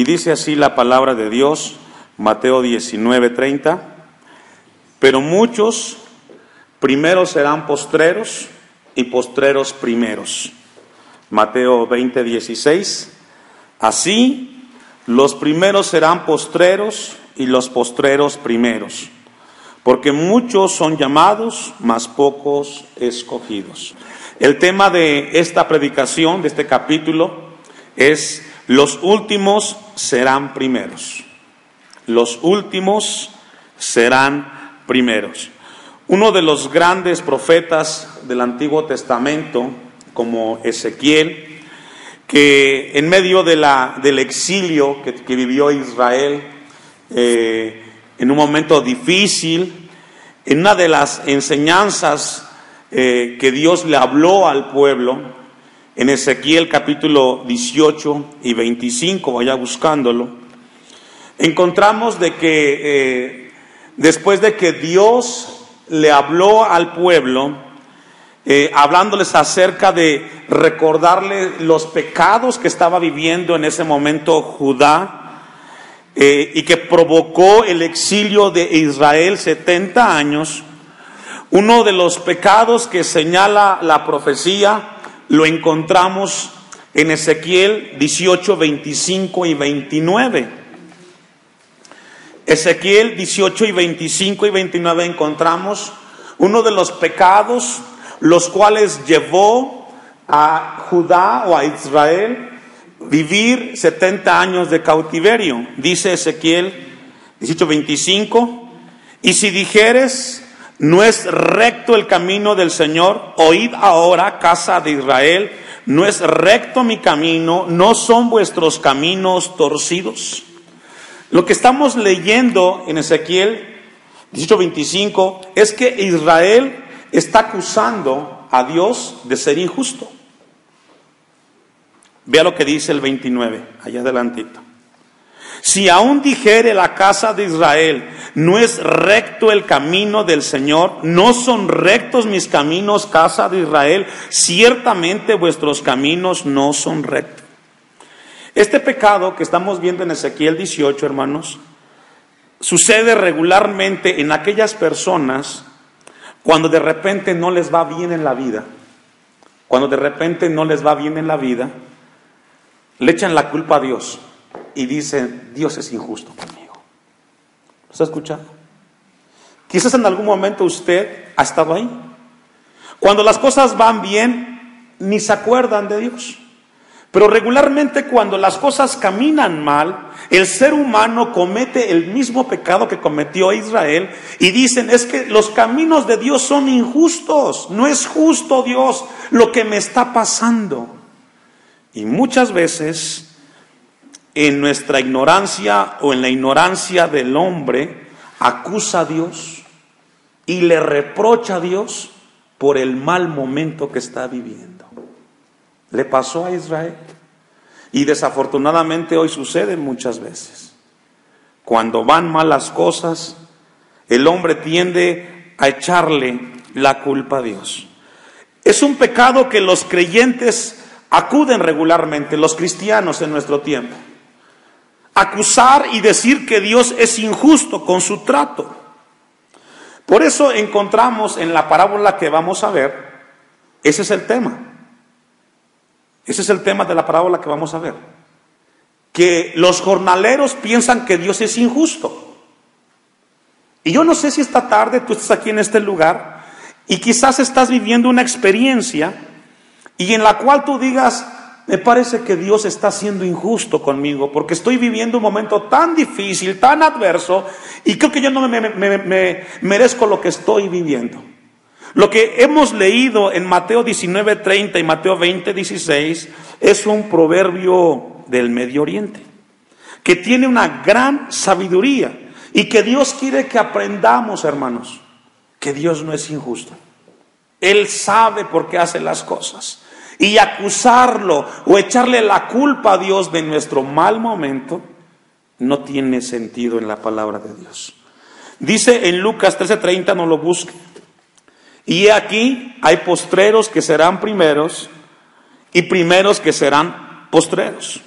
dice así la palabra de Dios, Mateo 19:30. Pero muchos primeros serán postreros y postreros primeros. Mateo 20:16. Así, los primeros serán postreros y los postreros primeros. Porque muchos son llamados, mas pocos escogidos. El tema de esta predicación, de este capítulo, es: los últimos serán primeros. Los últimos serán primeros. Uno de los grandes profetas del Antiguo Testamento, como Ezequiel, que en medio del exilio que vivió Israel, en un momento difícil, en una de las enseñanzas que Dios le habló al pueblo, en Ezequiel capítulo 18 y 25, vaya buscándolo, encontramos de que después de que Dios le habló al pueblo, hablándoles acerca de recordarle los pecados que estaba viviendo en ese momento Judá, y que provocó el exilio de Israel 70 años, uno de los pecados que señala la profecía lo encontramos en Ezequiel 18, 25 y 29. Ezequiel 18 y 25 y 29 encontramos uno de los pecados los cuales llevó a Judá o a Israel vivir 70 años de cautiverio. Dice Ezequiel 18:25: y si dijeres, no es recto el camino del Señor, oíd ahora, casa de Israel, no es recto mi camino, no son vuestros caminos torcidos. Lo que estamos leyendo en Ezequiel 18:25 es que Israel está acusando a Dios de ser injusto. Vea lo que dice el 29, allá adelantito. Si aún dijere la casa de Israel, no es recto el camino del Señor, no son rectos mis caminos, casa de Israel, ciertamente vuestros caminos no son rectos. Este pecado que estamos viendo en Ezequiel 18, hermanos, sucede regularmente en aquellas personas cuando de repente no les va bien en la vida. Cuando de repente no les va bien en la vida, le echan la culpa a Dios y dicen: Dios es injusto conmigo. ¿Lo está escuchando? Quizás en algún momento usted ha estado ahí. Cuando las cosas van bien, ni se acuerdan de Dios. Pero regularmente cuando las cosas caminan mal, el ser humano comete el mismo pecado que cometió Israel y dicen: es que los caminos de Dios son injustos, no es justo Dios lo que me está pasando. Y muchas veces en nuestra ignorancia o en la ignorancia del hombre acusa a Dios y le reprocha a Dios por el mal momento que está viviendo. Le pasó a Israel y desafortunadamente hoy sucede muchas veces. Cuando van mal las cosas, el hombre tiende a echarle la culpa a Dios. Es un pecado que los creyentes acuden regularmente, los cristianos en nuestro tiempo. Acusar y decir que Dios es injusto con su trato. Por eso encontramos en la parábola que vamos a ver, ese es el tema. Ese es el tema de la parábola que vamos a ver. Que los jornaleros piensan que Dios es injusto. Y yo no sé si esta tarde tú estás aquí en este lugar y quizás estás viviendo una experiencia y en la cual tú digas: me parece que Dios está siendo injusto conmigo porque estoy viviendo un momento tan difícil, tan adverso, y creo que yo no me merezco lo que estoy viviendo. Lo que hemos leído en Mateo 19:30 y Mateo 20:16 es un proverbio del Medio Oriente que tiene una gran sabiduría y que Dios quiere que aprendamos, hermanos, que Dios no es injusto. Él sabe por qué hace las cosas. Y acusarlo o echarle la culpa a Dios de nuestro mal momento no tiene sentido en la palabra de Dios. Dice en Lucas 13:30, no lo busque: y aquí hay postreros que serán primeros y primeros que serán postreros.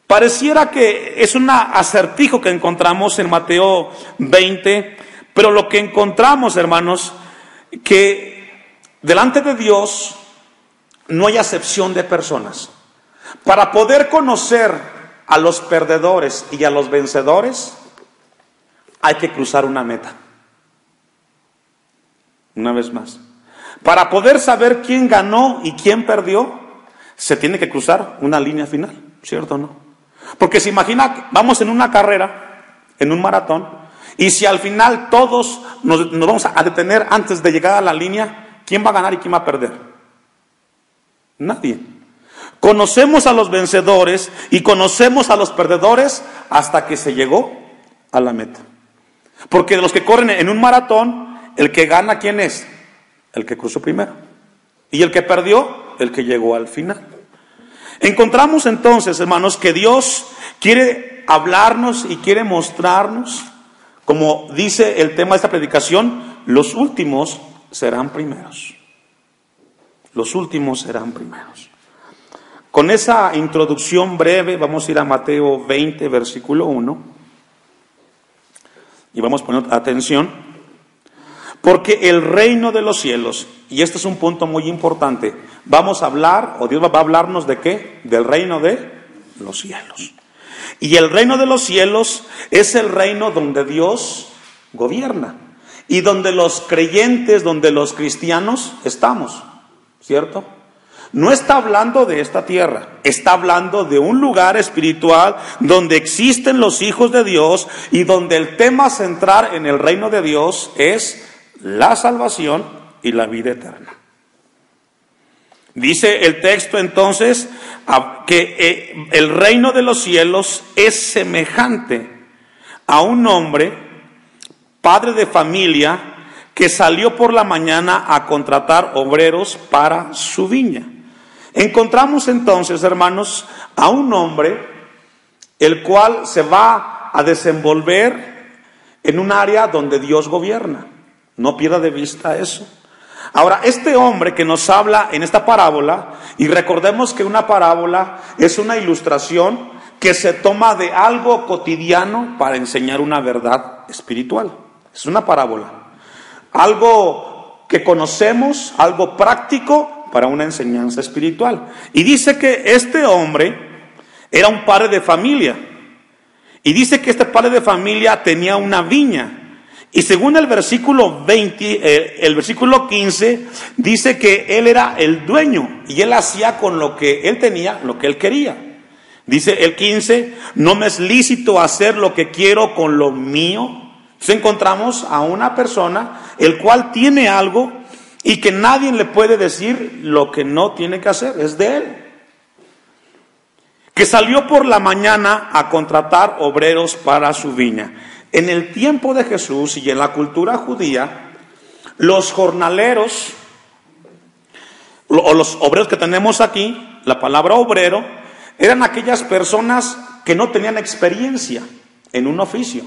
Pareciera que es un acertijo que encontramos en Mateo 20, pero lo que encontramos, hermanos, que delante de Dios no hay acepción de personas. Para poder conocer a los perdedores y a los vencedores, hay que cruzar una meta. Una vez más, para poder saber quién ganó y quién perdió, se tiene que cruzar una línea final, ¿cierto o no? Porque se imagina, vamos en una carrera, en un maratón, y si al final todos nos vamos a detener antes de llegar a la línea, ¿quién va a ganar y quién va a perder? Nadie. Conocemos a los vencedores y conocemos a los perdedores hasta que se llegó a la meta. Porque de los que corren en un maratón, el que gana, ¿quién es? El que cruzó primero. Y el que perdió, el que llegó al final. Encontramos entonces, hermanos, que Dios quiere hablarnos y quiere mostrarnos, como dice el tema de esta predicación, los últimos serán primeros. Los últimos serán primeros. Con esa introducción breve vamos a ir a Mateo 20, versículo 1. Y vamos a poner atención. Porque el reino de los cielos, y este es un punto muy importante, vamos a hablar, o Dios va a hablarnos de qué, del reino de los cielos. Y el reino de los cielos es el reino donde Dios gobierna, y donde los creyentes, donde los cristianos estamos, ¿cierto? No está hablando de esta tierra, está hablando de un lugar espiritual donde existen los hijos de Dios y donde el tema central en el reino de Dios es la salvación y la vida eterna. Dice el texto entonces que el reino de los cielos es semejante a un hombre, padre de familia, que salió por la mañana a contratar obreros para su viña. Encontramos entonces, hermanos, a un hombre el cual se va a desenvolver en un área donde Dios gobierna. No pierda de vista eso. Ahora, este hombre que nos habla en esta parábola, y recordemos que una parábola es una ilustración que se toma de algo cotidiano para enseñar una verdad espiritual. Es una parábola. Algo que conocemos, algo práctico para una enseñanza espiritual. Y dice que este hombre era un padre de familia. Y dice que este padre de familia tenía una viña. Y según el versículo 20, el versículo 15, dice que él era el dueño y él hacía con lo que él tenía, lo que él quería. Dice el 15, no me es lícito hacer lo que quiero con lo mío. Entonces encontramos a una persona el cual tiene algo y que nadie le puede decir lo que no tiene que hacer, es de él. Que salió por la mañana a contratar obreros para su viña. En el tiempo de Jesús y en la cultura judía, los jornaleros o los obreros que tenemos aquí, la palabra obrero, eran aquellas personas que no tenían experiencia en un oficio.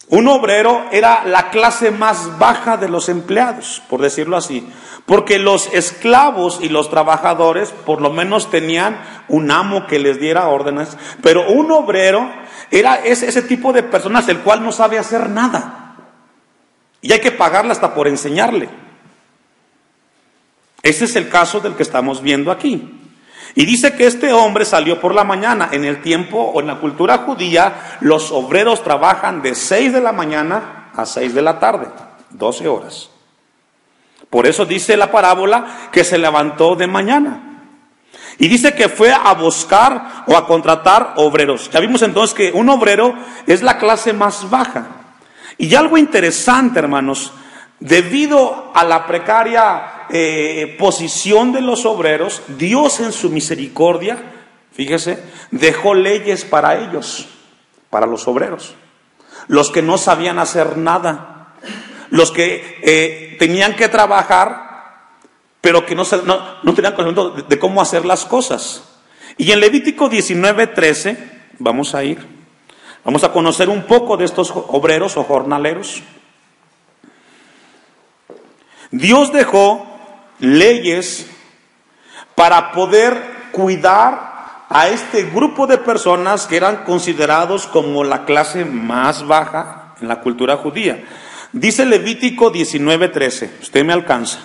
Un obrero era la clase más baja de los empleados, por decirlo así, porque los esclavos y los trabajadores por lo menos tenían un amo que les diera órdenes, pero un obrero era ese tipo de personas el cual no sabe hacer nada y hay que pagarle hasta por enseñarle. Ese es el caso del que estamos viendo aquí. Y dice que este hombre salió por la mañana. En el tiempo o en la cultura judía, los obreros trabajan de 6 de la mañana a 6 de la tarde, 12 horas. Por eso dice la parábola que se levantó de mañana. Y dice que fue a buscar o a contratar obreros. Ya vimos entonces que un obrero es la clase más baja. Y algo interesante, hermanos, debido a la precaria posición de los obreros, Dios en su misericordia, fíjese, dejó leyes para ellos, para los obreros, los que no sabían hacer nada, los que tenían que trabajar, pero que no tenían conocimiento de cómo hacer las cosas. Y en Levítico 19:13, vamos a conocer un poco de estos obreros o jornaleros. Dios dejó leyes para poder cuidar a este grupo de personas que eran considerados como la clase más baja en la cultura judía. Dice Levítico 19:13, usted me alcanza.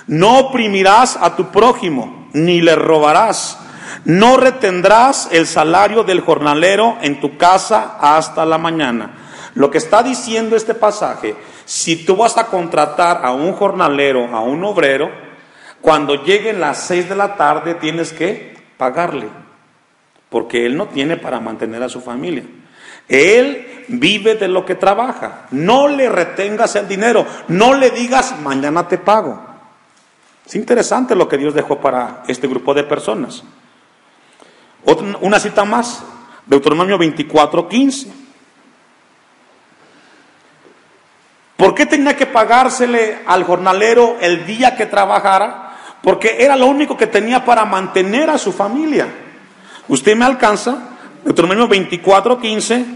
No oprimirás a tu prójimo, ni le robarás. No retendrás el salario del jornalero en tu casa hasta la mañana. Lo que está diciendo este pasaje, si tú vas a contratar a un jornalero, a un obrero, cuando lleguen las 6 de la tarde tienes que pagarle, porque él no tiene para mantener a su familia. Él vive de lo que trabaja. No le retengas el dinero, no le digas mañana te pago. Es interesante lo que Dios dejó para este grupo de personas. Una cita más, Deuteronomio 24:15. ¿Por qué tenía que pagársele al jornalero el día que trabajara? Porque era lo único que tenía para mantener a su familia. Usted me alcanza, Deuteronomio 24:15.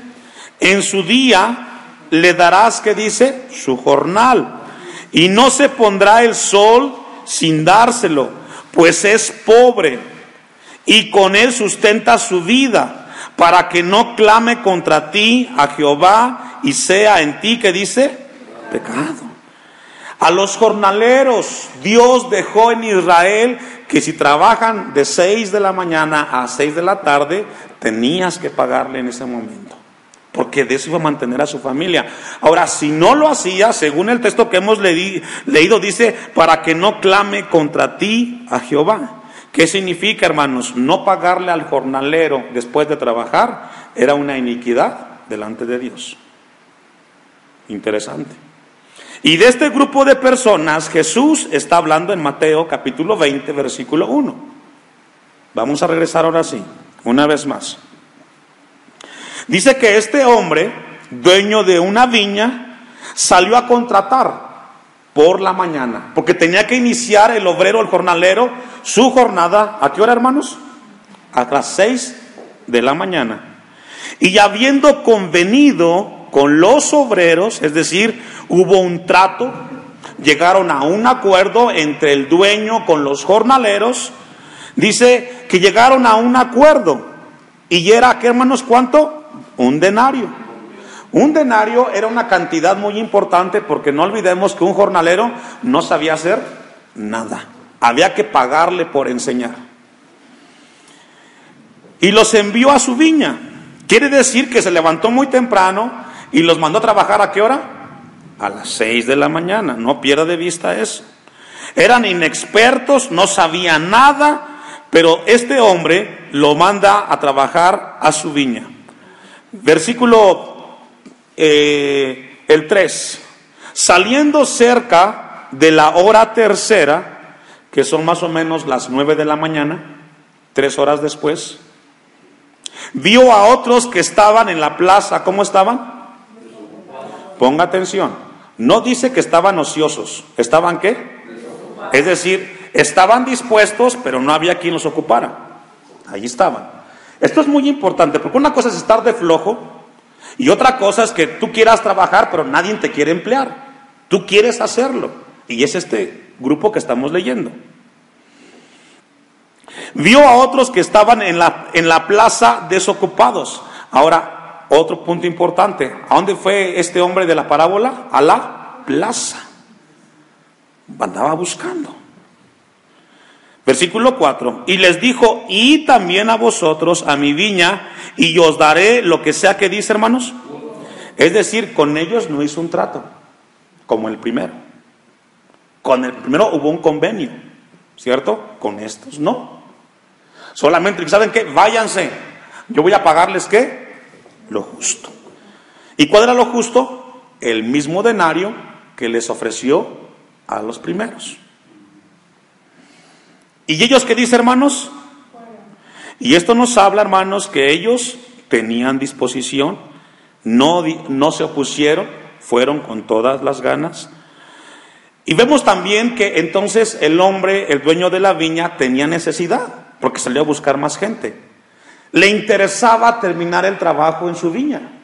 En su día le darás, ¿qué dice? Su jornal. Y no se pondrá el sol sin dárselo, pues es pobre, y con él sustenta su vida, para que no clame contra ti a Jehová, y sea en ti, ¿qué dice? Pecado. A los jornaleros Dios dejó en Israel que si trabajan de 6 de la mañana a 6 de la tarde, tenías que pagarle en ese momento, porque de eso iba a mantener a su familia. Ahora, si no lo hacía, según el texto que hemos leído, dice, para que no clame contra ti a Jehová. ¿Qué significa, hermanos? No pagarle al jornalero después de trabajar era una iniquidad delante de Dios. Interesante. Y de este grupo de personas Jesús está hablando en Mateo capítulo 20, versículo 1. Vamos a regresar ahora sí, una vez más. Dice que este hombre, dueño de una viña, salió a contratar por la mañana, porque tenía que iniciar el obrero, el jornalero, su jornada, ¿a qué hora, hermanos? A las 6 de la mañana. Y habiendo convenido con los obreros, es decir, hubo un trato, llegaron a un acuerdo entre el dueño con los jornaleros, dice que llegaron a un acuerdo, y era, ¿qué, hermanos? ¿Cuánto? Un denario. Un denario era una cantidad muy importante, porque no olvidemos que un jornalero no sabía hacer nada. Había que pagarle por enseñar. Y los envió a su viña. Quiere decir que se levantó muy temprano y los mandó a trabajar, ¿a qué hora? A las 6 de la mañana. No pierda de vista eso. Eran inexpertos, no sabían nada, pero este hombre lo manda a trabajar a su viña. Versículo el 3. Saliendo cerca de la hora tercera, que son más o menos las 9 de la mañana, 3 horas después, vio a otros que estaban en la plaza. ¿Cómo estaban? Ponga atención. No dice que estaban ociosos. ¿Estaban qué? Es decir, estaban dispuestos, pero no había quien los ocupara. Allí estaban. Esto es muy importante, porque una cosa es estar de flojo y otra cosa es que tú quieras trabajar, pero nadie te quiere emplear. Tú quieres hacerlo. Y es este grupo que estamos leyendo. Vio a otros que estaban en la plaza desocupados. Ahora, otro punto importante. ¿A dónde fue este hombre de la parábola? A la plaza. Andaba buscando. Versículo 4. Y les dijo, y también a vosotros, a mi viña, y yo os daré lo que sea que dice, hermanos. Es decir, con ellos no hizo un trato, como el primero. Con el primero hubo un convenio, ¿cierto? Con estos no. Solamente, ¿saben qué? Váyanse. Yo voy a pagarles, ¿qué? Lo justo. ¿Y cuál era lo justo? El mismo denario que les ofreció a los primeros. ¿Y ellos qué dice, hermanos? Y esto nos habla, hermanos, que ellos tenían disposición, no se opusieron, fueron con todas las ganas. Y vemos también que entonces el hombre, el dueño de la viña, tenía necesidad, porque salió a buscar más gente. Le interesaba terminar el trabajo en su viña.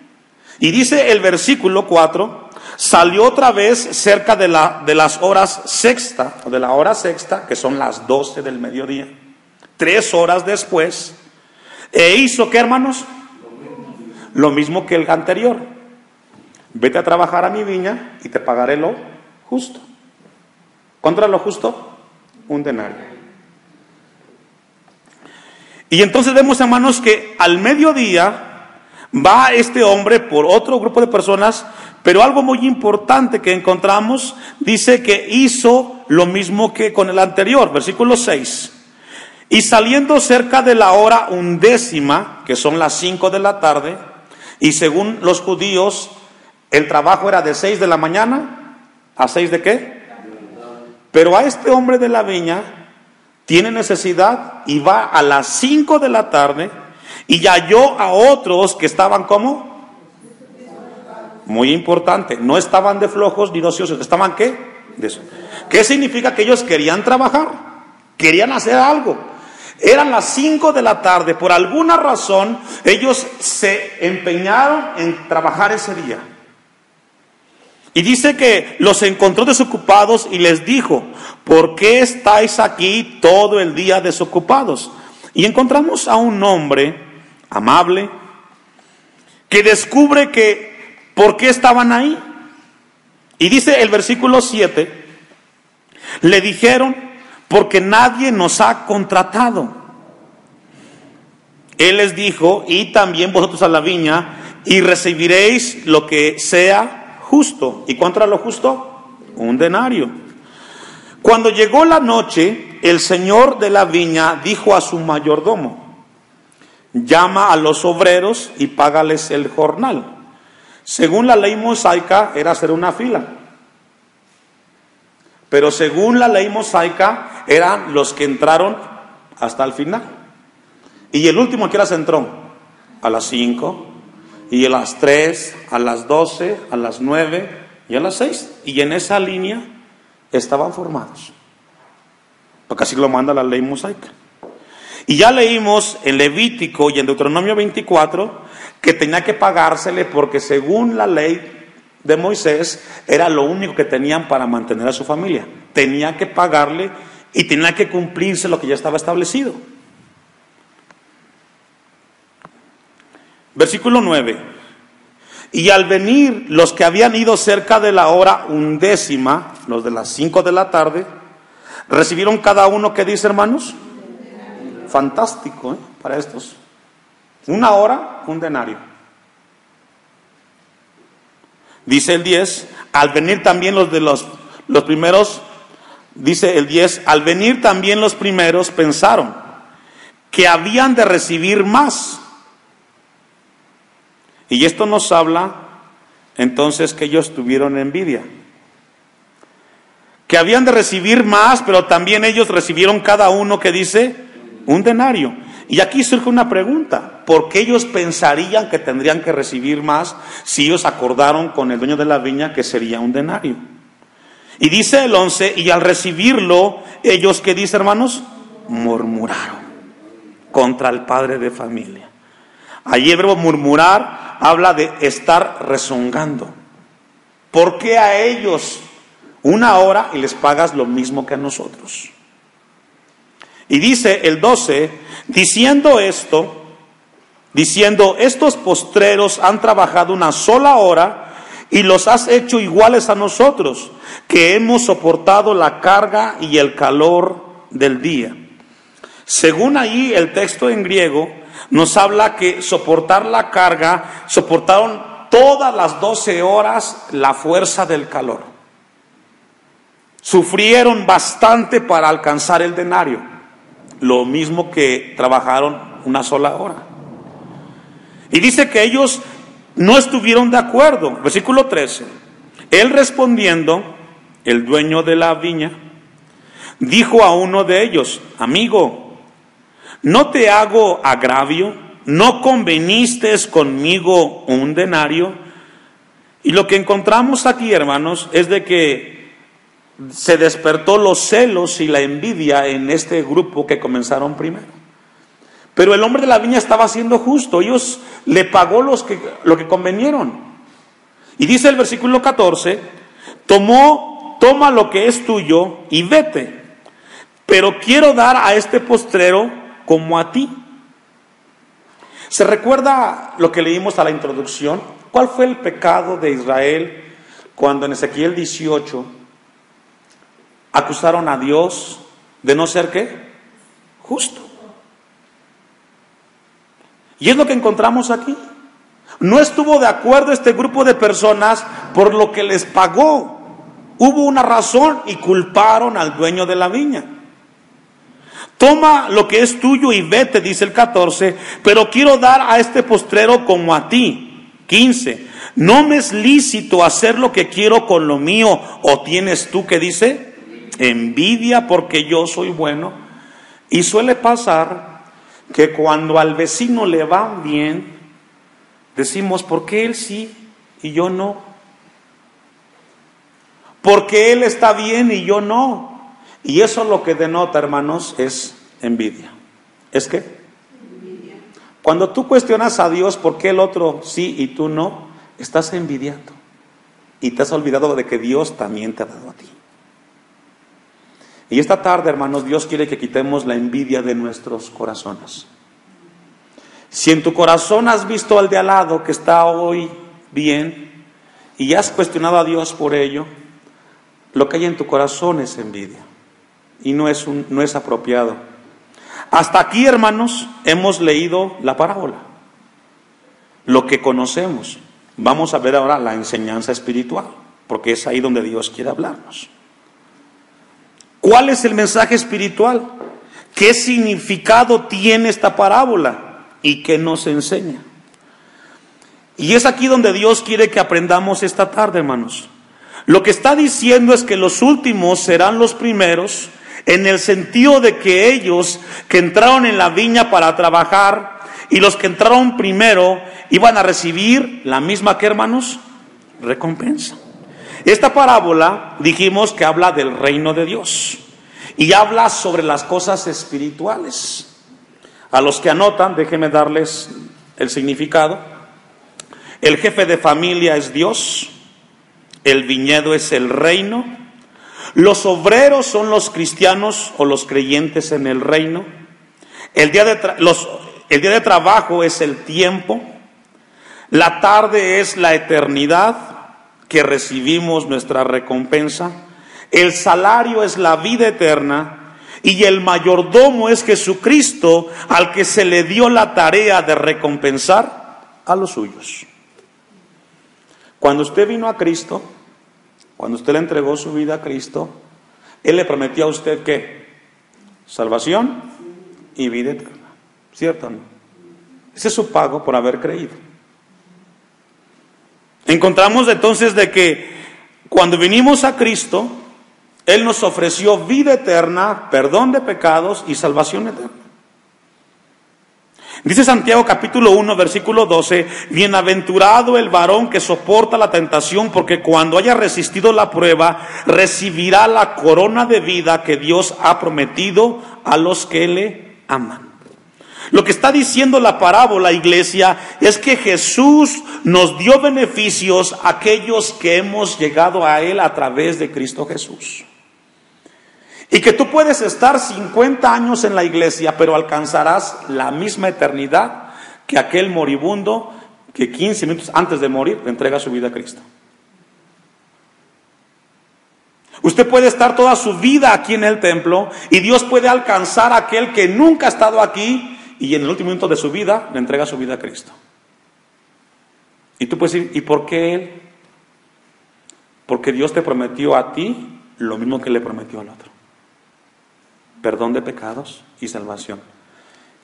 Y dice el versículo 4, salió otra vez cerca de las horas sexta, o de la hora sexta, que son las 12 del mediodía. 3 horas después, e hizo, ¿qué, hermanos? Lo mismo que el anterior. Vete a trabajar a mi viña y te pagaré lo justo. ¿Cuánto era lo justo? 1 denario. Y entonces vemos, hermanos, que al mediodía va este hombre por otro grupo de personas, pero algo muy importante que encontramos, dice que hizo lo mismo que con el anterior, versículo 6. Y saliendo cerca de la hora 11, que son las 5 de la tarde, y según los judíos, el trabajo era de 6 de la mañana a 6 de ¿qué? Pero a este hombre de la viña tiene necesidad y va a las 5 de la tarde y halló a otros que estaban ¿cómo? Muy importante, no estaban de flojos ni de ociosos, estaban ¿qué? De eso. ¿Qué significa? Que ellos querían trabajar, querían hacer algo. Eran las 5 de la tarde, por alguna razón ellos se empeñaron en trabajar ese día. Y dice que los encontró desocupados y les dijo, ¿por qué estáis aquí todo el día desocupados? Y encontramos a un hombre amable que descubre que ¿por qué estaban ahí? Y dice el versículo 7, le dijeron, porque nadie nos ha contratado. Él les dijo, y también vosotros a la viña, y recibiréis lo que sea justo. ¿Y cuánto era lo justo? 1 denario. Cuando llegó la noche, el señor de la viña dijo a su mayordomo, llama a los obreros y págales el jornal. Según la ley mosaica era hacer una fila, pero según la ley mosaica eran los que entraron hasta el final. Y el último, ¿a qué horas entró? A las 5, y a las 3, a las 12, a las 9 y a las 6. Y en esa línea estaban formados, porque así lo manda la ley mosaica. Y ya leímos en Levítico y en Deuteronomio 24 que tenía que pagársele, porque según la ley de Moisés era lo único que tenían para mantener a su familia. Tenía que pagarle y tenía que cumplirse lo que ya estaba establecido. Versículo 9. Y al venir los que habían ido cerca de la hora 11, los de las 5 de la tarde, recibieron cada uno, ¿qué dice, hermanos? Fantástico, para estos. 1 hora, 1 denario. Dice el 10, al venir también los primeros, dice el 10, al venir también los primeros pensaron que habían de recibir más. Y esto nos habla entonces que ellos tuvieron envidia. Que habían de recibir más, pero también ellos recibieron cada uno, que dice, 1 denario. Y aquí surge una pregunta, ¿por qué ellos pensarían que tendrían que recibir más si ellos acordaron con el dueño de la viña que sería 1 denario? Y dice el 11, y al recibirlo, ellos, ¿qué dice, hermanos? Murmuraron contra el padre de familia. Allí el verbo murmurar habla de estar rezongando. ¿Por qué a ellos 1 hora y les pagas lo mismo que a nosotros? Y dice el 12, diciendo, estos postreros han trabajado 1 sola hora y los has hecho iguales a nosotros, que hemos soportado la carga y el calor del día. Según ahí el texto en griego nos habla que soportar la carga, soportaron todas las 12 horas la fuerza del calor. Sufrieron bastante para alcanzar el denario, lo mismo que trabajaron 1 sola hora. Y dice que ellos no estuvieron de acuerdo. Versículo 13. Él respondiendo, el dueño de la viña, dijo a uno de ellos, amigo, ¿no te hago agravio? ¿No conveniste conmigo 1 denario? Y lo que encontramos aquí, hermanos, es de que se despertó los celos y la envidia en este grupo que comenzaron primero. Pero el hombre de la viña estaba siendo justo, ellos le pagó lo que convenieron. Y dice el versículo 14, toma lo que es tuyo y vete. Pero quiero dar a este postrero como a ti. ¿Se recuerda lo que leímos a la introducción? ¿Cuál fue el pecado de Israel cuando en Ezequiel 18 acusaron a Dios de no ser ¿qué? Justo. Y es lo que encontramos aquí. No estuvo de acuerdo este grupo de personas por lo que les pagó. Hubo una razón y culparon al dueño de la viña. Toma lo que es tuyo y vete, dice el 14, pero quiero dar a este postrero como a ti. 15. No me es lícito hacer lo que quiero con lo mío, o tienes tú, ¿qué dice? Envidia porque yo soy bueno. Y suele pasar que cuando al vecino le va bien, decimos, ¿por qué él sí y yo no? Porque él está bien y yo no. Y eso lo que denota, hermanos, es envidia. ¿Es qué? Envidia. Cuando tú cuestionas a Dios por qué el otro sí y tú no, estás envidiando. Y te has olvidado de que Dios también te ha dado a ti. Y esta tarde, hermanos, Dios quiere que quitemos la envidia de nuestros corazones. Si en tu corazón has visto al de al lado que está hoy bien y has cuestionado a Dios por ello, lo que hay en tu corazón es envidia y no es apropiado. Hasta aquí, hermanos, hemos leído la parábola, lo que conocemos. Vamos a ver ahora la enseñanza espiritual, porque es ahí donde Dios quiere hablarnos. ¿Cuál es el mensaje espiritual? ¿Qué significado tiene esta parábola? ¿Y qué nos enseña? Y es aquí donde Dios quiere que aprendamos esta tarde, hermanos. Lo que está diciendo es que los últimos serán los primeros, en el sentido de que ellos que entraron en la viña para trabajar y los que entraron primero iban a recibir la misma, ¿qué, hermanos? Recompensa. Esta parábola dijimos que habla del reino de Dios y habla sobre las cosas espirituales. A los que anotan, déjenme darles el significado. El jefe de familia es Dios, el viñedo es el reino, los obreros son los cristianos o los creyentes en el reino, el día de trabajo es el tiempo, la tarde es la eternidad, que recibimos nuestra recompensa, el salario es la vida eterna y el mayordomo es Jesucristo, al que se le dio la tarea de recompensar a los suyos. Cuando usted vino a Cristo, cuando usted le entregó su vida a Cristo, Él le prometió a usted ¿qué? Salvación y vida eterna, ¿cierto o no? Ese es su pago por haber creído. Encontramos entonces de que cuando vinimos a Cristo, Él nos ofreció vida eterna, perdón de pecados y salvación eterna. Dice Santiago capítulo 1 versículo 12, bienaventurado el varón que soporta la tentación, porque cuando haya resistido la prueba, recibirá la corona de vida que Dios ha prometido a los que le aman. Lo que está diciendo la parábola, iglesia, es que Jesús nos dio beneficios a aquellos que hemos llegado a Él a través de Cristo Jesús. Y que tú puedes estar 50 años en la iglesia, pero alcanzarás la misma eternidad que aquel moribundo que 15 minutos antes de morir le entrega su vida a Cristo. Usted puede estar toda su vida aquí en el templo y Dios puede alcanzar a aquel que nunca ha estado aquí y en el último minuto de su vida le entrega su vida a Cristo. Y tú puedes decir, ¿y por qué Él? Porque Dios te prometió a ti lo mismo que le prometió al otro: perdón de pecados y salvación.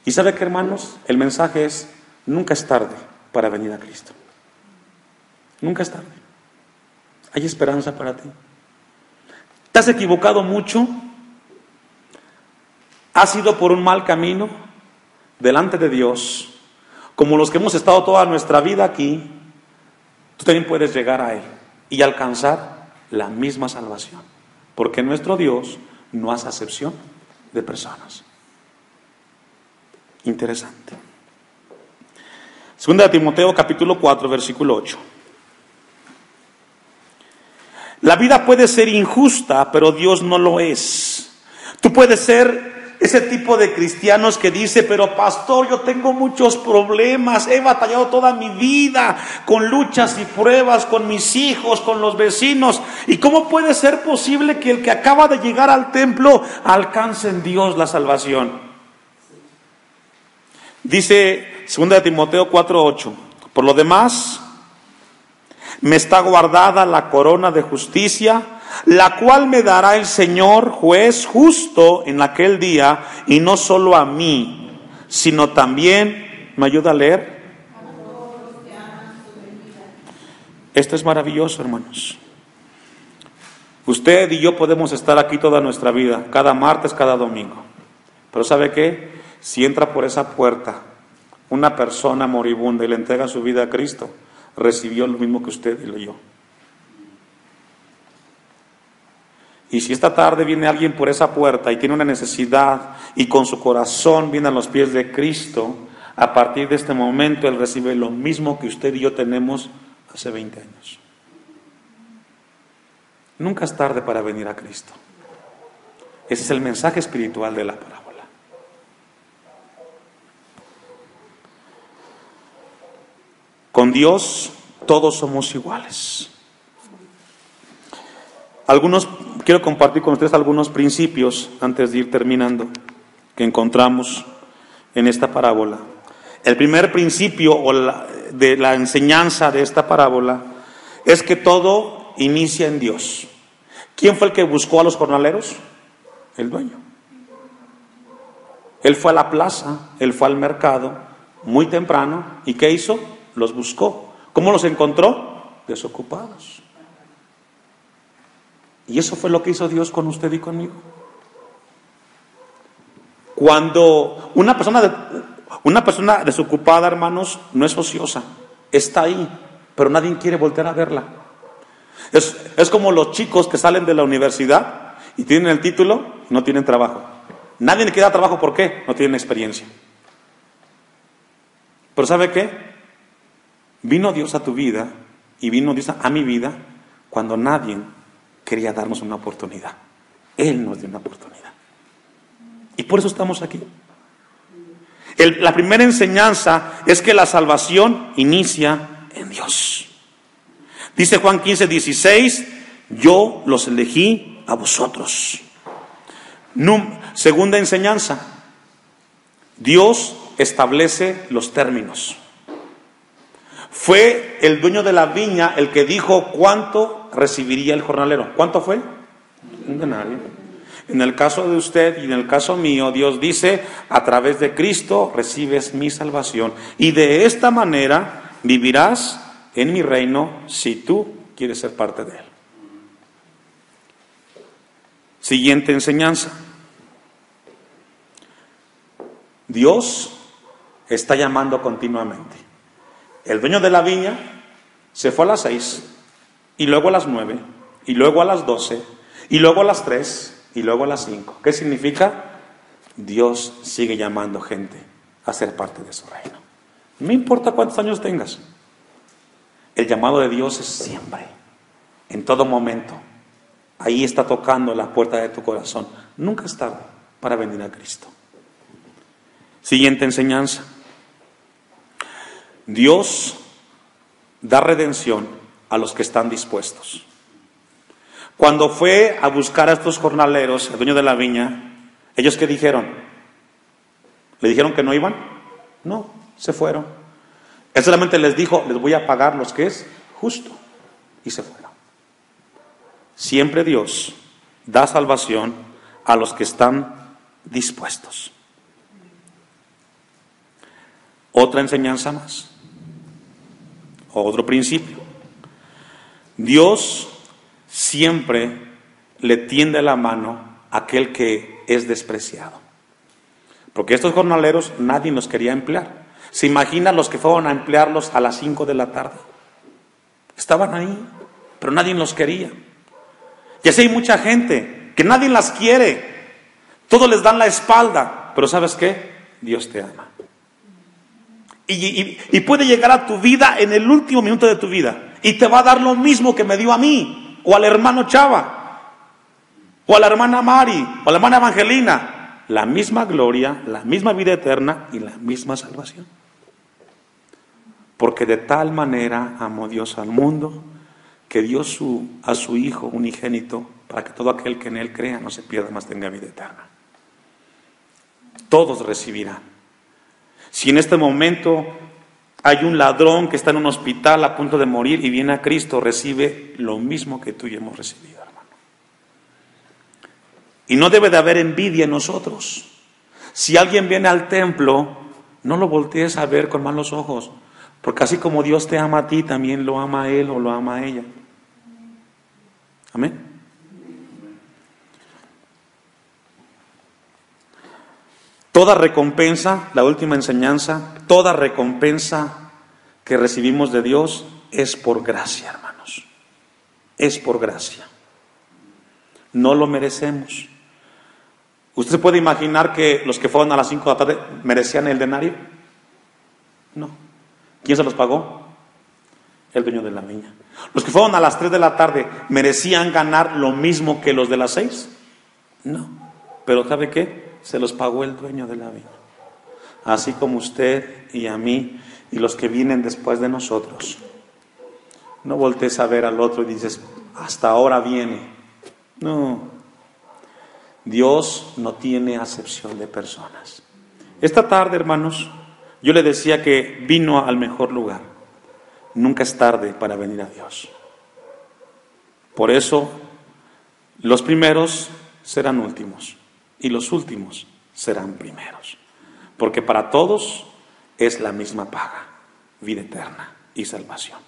Y ¿sabe qué, hermanos? El mensaje es: nunca es tarde para venir a Cristo. Nunca es tarde. Hay esperanza para ti. ¿Te has equivocado mucho? ¿Has ido por un mal camino? Delante de Dios, como los que hemos estado toda nuestra vida aquí, tú también puedes llegar a Él y alcanzar la misma salvación, porque nuestro Dios no hace acepción de personas. Interesante. Segunda de Timoteo capítulo 4 versículo 8. La vida puede ser injusta, pero Dios no lo es. Tú puedes ser Ese tipo de cristianos que dice, pero pastor, yo tengo muchos problemas, he batallado toda mi vida con luchas y pruebas, con mis hijos, con los vecinos. ¿Y cómo puede ser posible que el que acaba de llegar al templo alcance en Dios la salvación? Dice 2 Timoteo 4:8, por lo demás, me está guardada la corona de justicia, la cual me dará el Señor juez justo en aquel día, y no solo a mí, sino también, ¿me ayuda a leer? Esto es maravilloso, hermanos. Usted y yo podemos estar aquí toda nuestra vida, cada martes, cada domingo. Pero ¿sabe qué? Si entra por esa puerta una persona moribunda y le entrega su vida a Cristo, recibió lo mismo que usted y yo. Y si esta tarde viene alguien por esa puerta y tiene una necesidad y con su corazón viene a los pies de Cristo, a partir de este momento él recibe lo mismo que usted y yo tenemos hace 20 años. Nunca es tarde para venir a Cristo. Ese es el mensaje espiritual de la parábola. Con Dios todos somos iguales. Quiero compartir con ustedes algunos principios antes de ir terminando que encontramos en esta parábola. El primer principio de la enseñanza de esta parábola es que todo inicia en Dios. ¿Quién fue el que buscó a los jornaleros? El dueño. Él fue a la plaza, él fue al mercado muy temprano, ¿y qué hizo? Los buscó. ¿Cómo los encontró? Desocupados. Y eso fue lo que hizo Dios con usted y conmigo. Cuando una persona desocupada, hermanos, no es ociosa, está ahí, pero nadie quiere voltear a verla. Es como los chicos que salen de la universidad y tienen el título y no tienen trabajo. Nadie le quiere dar trabajo, ¿por qué? No tienen experiencia. Pero ¿sabe qué? Vino Dios a tu vida y vino Dios a mi vida cuando nadie quería darnos una oportunidad. Él nos dio una oportunidad. Y por eso estamos aquí. La primera enseñanza es que la salvación inicia en Dios. Dice Juan 15:16, yo los elegí a vosotros. Segunda enseñanza, Dios establece los términos. Fue el dueño de la viña el que dijo cuánto recibiría el jornalero. ¿Cuánto fue? Un denario. En el caso de usted y en el caso mío, Dios dice, a través de Cristo recibes mi salvación. Y de esta manera vivirás en mi reino si tú quieres ser parte de él. Siguiente enseñanza. Dios está llamando continuamente. El dueño de la viña se fue a las 6, y luego a las 9, y luego a las 12, y luego a las 3, y luego a las 5. ¿Qué significa? Dios sigue llamando gente a ser parte de su reino. No importa cuántos años tengas. El llamado de Dios es siempre, en todo momento. Ahí está tocando la puerta de tu corazón. Nunca es tarde para venir a Cristo. Siguiente enseñanza. Dios da redención a los que están dispuestos. Cuando fue a buscar a estos jornaleros, el dueño de la viña, ¿ellos qué dijeron? ¿Le dijeron que no iban? No, se fueron. Él solamente les dijo, les voy a pagar los que es justo. Y se fueron. Siempre Dios da salvación a los que están dispuestos. Otra enseñanza más. Otro principio. Dios siempre le tiende la mano a aquel que es despreciado. Porque estos jornaleros nadie los quería emplear. ¿Se imaginan los que fueron a emplearlos a las 5 de la tarde? Estaban ahí, pero nadie los quería. Y así hay mucha gente que nadie las quiere. Todos les dan la espalda. Pero ¿sabes qué? Dios te ama. Y puede llegar a tu vida en el último minuto de tu vida y te va a dar lo mismo que me dio a mí, o al hermano Chava, o a la hermana Mari, o a la hermana Evangelina. la misma gloria, la misma vida eterna y la misma salvación. Porque de tal manera amó Dios al mundo, que dio a su Hijo unigénito, para que todo aquel que en Él crea no se pierda, mas tenga vida eterna. Todos recibirán. Si en este momento hay un ladrón que está en un hospital a punto de morir y viene a Cristo, recibe lo mismo que tú y yo hemos recibido, hermano. Y no debe de haber envidia en nosotros. Si alguien viene al templo, no lo voltees a ver con malos ojos, porque así como Dios te ama a ti, también lo ama a él o lo ama a ella. Amén. Toda recompensa, la última enseñanza, toda recompensa que recibimos de Dios es por gracia, hermanos. Es por gracia. No lo merecemos. ¿Usted se puede imaginar que los que fueron a las 5 de la tarde merecían el denario? No. ¿Quién se los pagó? El dueño de la viña. ¿Los que fueron a las 3 de la tarde merecían ganar lo mismo que los de las 6? No. Pero ¿sabe qué? Se los pagó el dueño de la viña. Así como usted y a mí y los que vienen después de nosotros. No voltees a ver al otro y dices, hasta ahora viene. No. Dios no tiene acepción de personas. Esta tarde, hermanos, yo le decía que vino al mejor lugar. Nunca es tarde para venir a Dios. Por eso, los primeros serán últimos y los últimos serán primeros. Porque para todos es la misma paga, vida eterna y salvación.